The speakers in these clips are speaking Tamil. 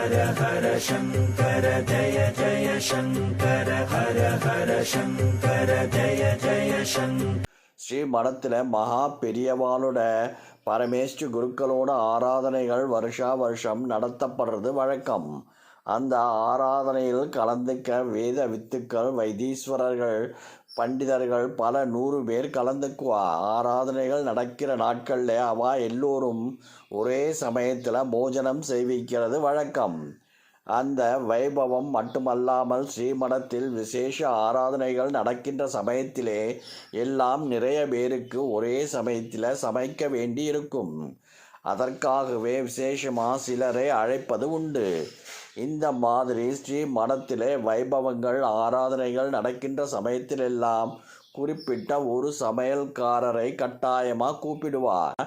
ஹர ஹர சங்கர ஜய ஜய சங்கர ஹர ஹர சங்கர ஜய ஜய சங்கர. ஸ்ரீ மடத்தில் மகா பெரியவாளோட பரமேஷ்டி குருக்களோட ஆராதனைகள் வருஷம் நடத்தப்படுறது வழக்கம். அந்த ஆராதனையில் கலந்துக்க வேத வித்துக்கள், வைத்தீஸ்வரர்கள், பண்டிதர்கள் பல 100 பேர் கலந்துக்குவா. ஆராதனைகள் நடக்கிற நாட்களில் அவா எல்லோரும் ஒரே சமயத்தில் போஜனம் செய்விக்கிறது வழக்கம். அந்த வைபவம் மட்டுமல்லாமல் ஸ்ரீமடத்தில் விசேஷ ஆராதனைகள் நடக்கின்ற சமயத்திலே எல்லாம் நிறைய பேருக்கு ஒரே சமயத்தில் சமைக்க வேண்டி இருக்கும். அதற்காகவே விசேஷமாக சிலரை அழைப்பது உண்டு. இந்த மாதிரி ஸ்ரீ மடத்திலே வைபவங்கள் ஆராதனைகள் நடக்கின்ற சமயத்திலெல்லாம் குறிப்பிட்ட ஒரு சமையல்காரரை கட்டாயமாக கூப்பிடுவார்.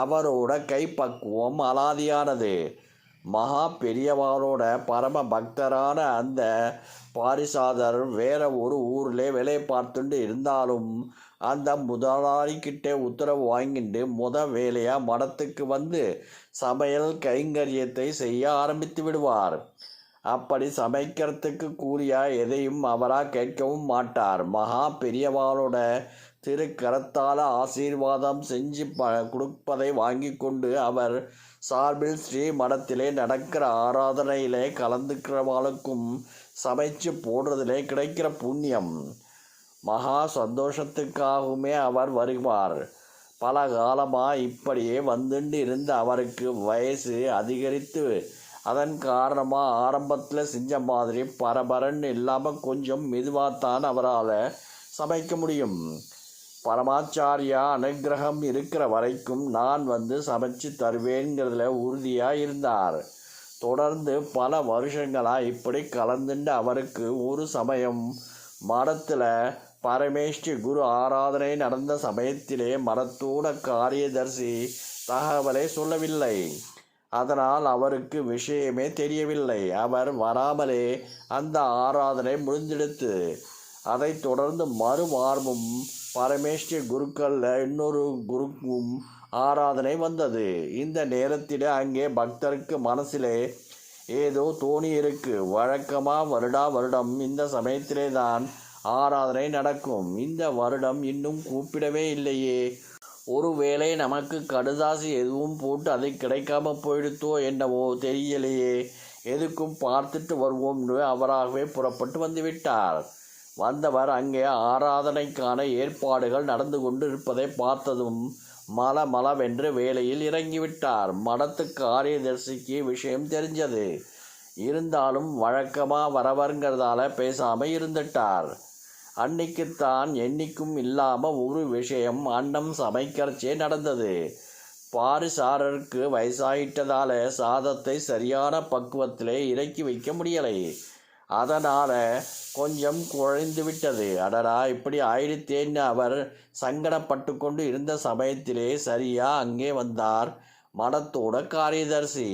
அவரோட கைப்பக்குவம் அலாதியானது. மகா பெரியவாளோட பரம பக்தரான அந்த பாரிசாதர் வேற ஒரு ஊரில் வேலை பார்த்துட்டு இருந்தாலும் அந்த முதலாளிக்கிட்டே உத்தரவு வாங்கிட்டு வேலையாக மடத்துக்கு வந்து சமையல் கைங்கரியத்தை செய்ய ஆரம்பித்து விடுவார். அப்படி சமைக்கிறதுக்கு கூறிய எதையும் அவராக கேட்கவும் மாட்டார். மகா பெரியவாளோட திருக்கரத்தால் ஆசீர்வாதம் செஞ்சு கொடுப்பதை வாங்கி கொண்டு அவர் சார்பில் ஸ்ரீ மடத்திலே நடக்கிற ஆராதனையிலே கலந்துக்கிறவாளுக்கும் சமைச்சு போடுறதிலே கிடைக்கிற புண்ணியம் மகா சந்தோஷத்துக்காகவுமே அவர் வருவார். பல காலமாக இப்படியே வந்துட்டு இருந்த அவருக்கு வயசு அதிகரித்து அதன் காரணமாக ஆரம்பத்தில் செஞ்ச மாதிரி பரபரன்னு இல்லாமல் கொஞ்சம் மெதுவாகத்தான் அவரால் சமைக்க முடியும். பரமாச்சாரியா அனுகிரகம் இருக்கிற வரைக்கும் நான் வந்து சமைச்சு தருவேங்கிறதுல உறுதியாக இருந்தார். தொடர்ந்து பல வருஷங்களாக இப்படி கலந்துட்டு அவருக்கு ஒரு சமயம் மடத்தில் பரமேஷ்டி குரு ஆராதனை நடந்த சமயத்திலே மடத்தோட காரியதர்சி தகவலை சொல்லவில்லை. அதனால் அவருக்கு விஷயமே தெரியவில்லை. அவர் வராமலே அந்த ஆராதனை முடிந்தெடுத்து அதைத் தொடர்ந்து மறுவாரமும் பரமேஷ்டி குருக்களில் இன்னொரு குருக்கும் ஆராதனை வந்தது. இந்த நேரத்தில் அங்கே பக்தருக்கு மனசிலே ஏதோ தோணி இருக்கு. வழக்கமாக வருடம் இந்த சமயத்திலே தான் ஆராதனை நடக்கும். இந்த வருடம் இன்னும் கூப்பிடவே இல்லையே, ஒருவேளை நமக்கு கடுதாசி எதுவும் போட்டு அதை கிடைக்காம போயிடுத்தோ என்னவோ தெரியலையே, எதுக்கும் பார்த்துட்டு வருவோம்னு அவராகவே புறப்பட்டு வந்துவிட்டார். வந்தவர் அங்கே ஆராதனைக்கான ஏற்பாடுகள் நடந்து கொண்டு இருப்பதை பார்த்ததும் மலமளவென்று வேலையில் இறங்கிவிட்டார். மடத்து காரியதர்சிக்கு விஷயம் தெரிஞ்சது. இருந்தாலும் வழக்கமாக வரவருங்கிறதால பேசாமல் இருந்துட்டார். அன்னைக்குத்தான் என்னைக்கும் இல்லாமல் ஒரு விஷயம் அன்னம் சமைக்கிறச்சே நடந்தது. பாரிசாரருக்கு வயசாயிட்டதால சாதத்தை சரியான பக்குவத்திலே இறக்கி வைக்க முடியலை. அதனால் கொஞ்சம் குழைந்து விட்டது. அடடா, இப்படி ஆயிடுத்தேன்னு அவர் சங்கடப்பட்டு கொண்டு இருந்த சமயத்திலே சரியாக அங்கே வந்தார் மடத்தோட காரியதர்சி.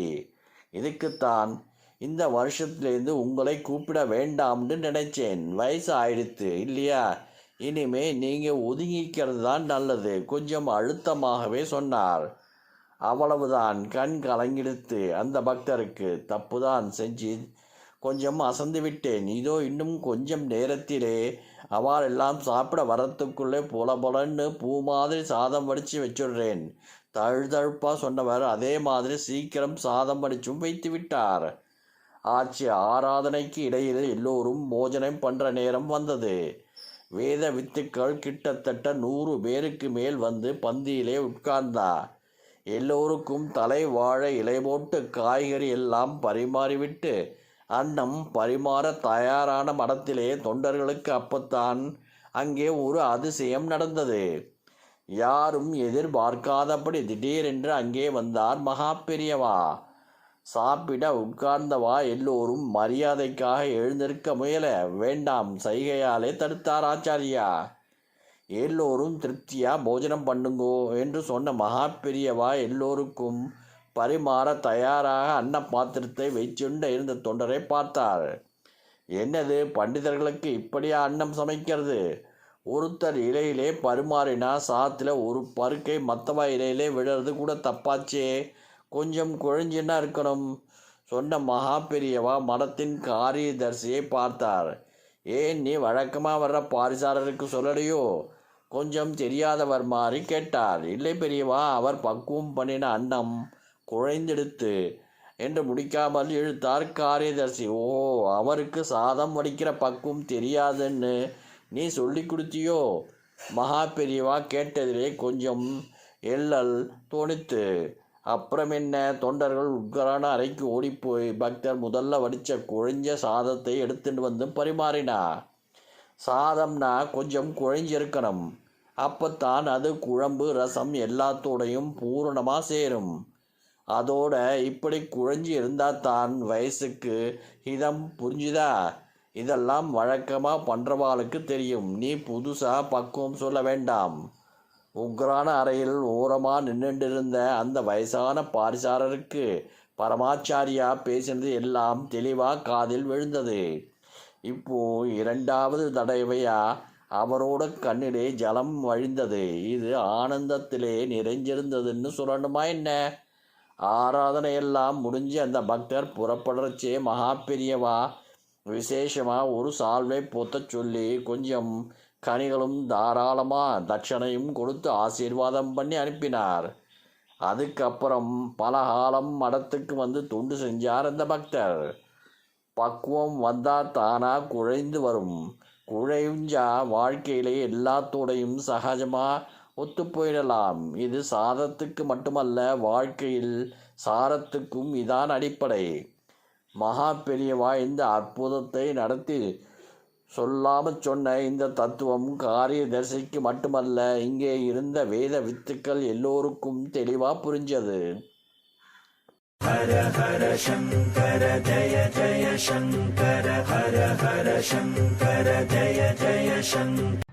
இதுக்குத்தான் இந்த வருஷத்துலேருந்து உங்களை கூப்பிட வேண்டாம்னு நினைச்சேன். வயசு ஆயிடுத்து இல்லையா, இனிமே நீங்கள் ஒதுங்கிக்கிறது தான் நல்லது, கொஞ்சம் அழுத்தமாகவே சொன்னார். அவ்வளவுதான். கண் கலங்கிடுத்து அந்த பக்தருக்கு. தப்புதான் செஞ்சு கொஞ்சம் அசந்து விட்டேன். இதோ இன்னும் கொஞ்சம் நேரத்திலே அவள் எல்லாம் சாப்பிட வரத்துக்குள்ளே பொலன்னு பூ மாதிரி சாதம் வடித்து வச்சுடுறேன். தழுதழுப்பாக சொன்னவர் அதே மாதிரி சீக்கிரம் சாதம் வடிச்சும் வைத்து விட்டார். ஆச்சு. ஆராதனைக்கு இடையில் எல்லோரும் போஜனம் பண்ணுற நேரம் வந்தது. வேத வித்துக்கள் கிட்டத்தட்ட 100 பேருக்கு மேல் வந்து பந்தியிலே உட்கார்ந்தா. எல்லோருக்கும் தலை வாழை இலை போட்டு காய்கறி எல்லாம் பரிமாறிவிட்டு அன்னம் பரிமாற தயாரான மடத்திலே தொண்டர்களுக்கு அப்பத்தான் அங்கே ஒரு அதிசயம் நடந்தது. யாரும் எதிர்பார்க்காதபடி திடீரென்று அங்கே வந்தார் மகா பெரியவா. சாப்பிட உட்கார்ந்தவா எல்லோரும் மரியாதைக்காக எழுந்திருக்க முயல, வேண்டாம் சைகையாலே தடுத்தார் ஆச்சாரியா. எல்லோரும் திருப்தியா போஜனம் பண்ணுங்கோ என்று சொன்ன மகா பெரியவா எல்லோருக்கும் பரிமாற தயாராக அன்ன பாத்திரத்தை வைச்சுண்ட இருந்த தொண்டரை பார்த்தார். என்னது, பண்டிதர்களுக்கு இப்படியா அன்னம் சமைக்கிறது? ஒருத்தர் இலையிலே பரிமாறினா சாத்தில் ஒரு பருக்கை மற்றவ இலையிலே விழுறது கூட தப்பாச்சே, கொஞ்சம் குழஞ்சின்னா இருக்கணும். சொன்ன மகா பெரியவா மடத்தின் காரியதர்சியை பார்த்தார். ஏன் நீ வழக்கமாக வர்ற பாரிசாரருக்கு சொல்லலையோ? கொஞ்சம் தெரியாதவர் மாதிரி கேட்டார். இல்லை பெரியவா, அவர் பக்குவம் பண்ணின அன்னம் குழைந்தெடுத்து என்று முடிக்காமல் இழுத்தார் காரியதர்சி. ஓ, அவருக்கு சாதம் வடிக்கிற பக்குவம் தெரியாதுன்னு நீ சொல்லி கொடுத்தியோ? மகா பெரியவா கேட்டதிலே கொஞ்சம் எள்ளல் தோணித்து. அப்புறம் என்ன? தொண்டர்கள் உட்கரான அறைக்கு ஓடிப்போய் பக்தர் முதல்ல வடித்த குழைஞ்ச சாதத்தை எடுத்துட்டு வந்து பரிமாறினார். சாதம்னா கொஞ்சம் குழைஞ்சிருக்கணும். அப்பத்தான் அது குழம்பு ரசம் எல்லாத்தோடையும் பூரணமாக சேரும். அதோட இப்படி குழைஞ்சி இருந்தால் தான் வயசுக்கு இதம். புரிஞ்சுதா? இதெல்லாம் வழக்கமாக பண்ணுறவாளுக்கு தெரியும். நீ புதுசாக பக்குவம் சொல்ல வேண்டாம். உக்ரான அறையில் ஓரமாக நின்றுண்டிருந்த அந்த வயசான பாரிசாரருக்கு பரமாச்சாரியா பேசினது எல்லாம் தெளிவாக காதில் விழுந்தது. இப்போ இரண்டாவது தடவையா அவரோட கண்ணிலே ஜலம் வழிந்தது. இது ஆனந்தத்திலே நிறைஞ்சிருந்ததுன்னு சொல்லணுமா என்ன? ஆராதனையெல்லாம் முடிஞ்சு அந்த பக்தர் புறப்படுறச்சே மகா பெரியவா விசேஷமாக ஒரு சால்வை பொத்தச் சொல்லி கொஞ்சம் கனிகளும் தாராளமாக தட்சணையும் கொடுத்து ஆசீர்வாதம் பண்ணி அனுப்பினார். அதுக்கப்புறம் பலகாலம் மடத்துக்கு வந்து தொண்டு செஞ்சார் அந்த பக்தர். பக்குவம் வந்தால் தானாக குழைந்து வரும். குழைஞ்சா வாழ்க்கையிலே எல்லாத்தோடையும் சகஜமாக ஒத்து போயிடலாம். இது சாதத்துக்கு மட்டுமல்ல, வாழ்க்கையில் சாரத்துக்கும் இதான் அடிப்படை. மகா பெரியவா இந்த அற்புதத்தை நடத்தி சொல்லாமல் சொன்ன இந்த தத்துவம் காரியதர்சிக்கு மட்டுமல்ல, இங்கே இருந்த வேத வித்துக்கள் எல்லோருக்கும் தெளிவாக புரிஞ்சது. ஹர ஹர சங்கர ஜய ஜய சங்கர ஹர ஹர சங்கர ஜய ஜய சங்கர.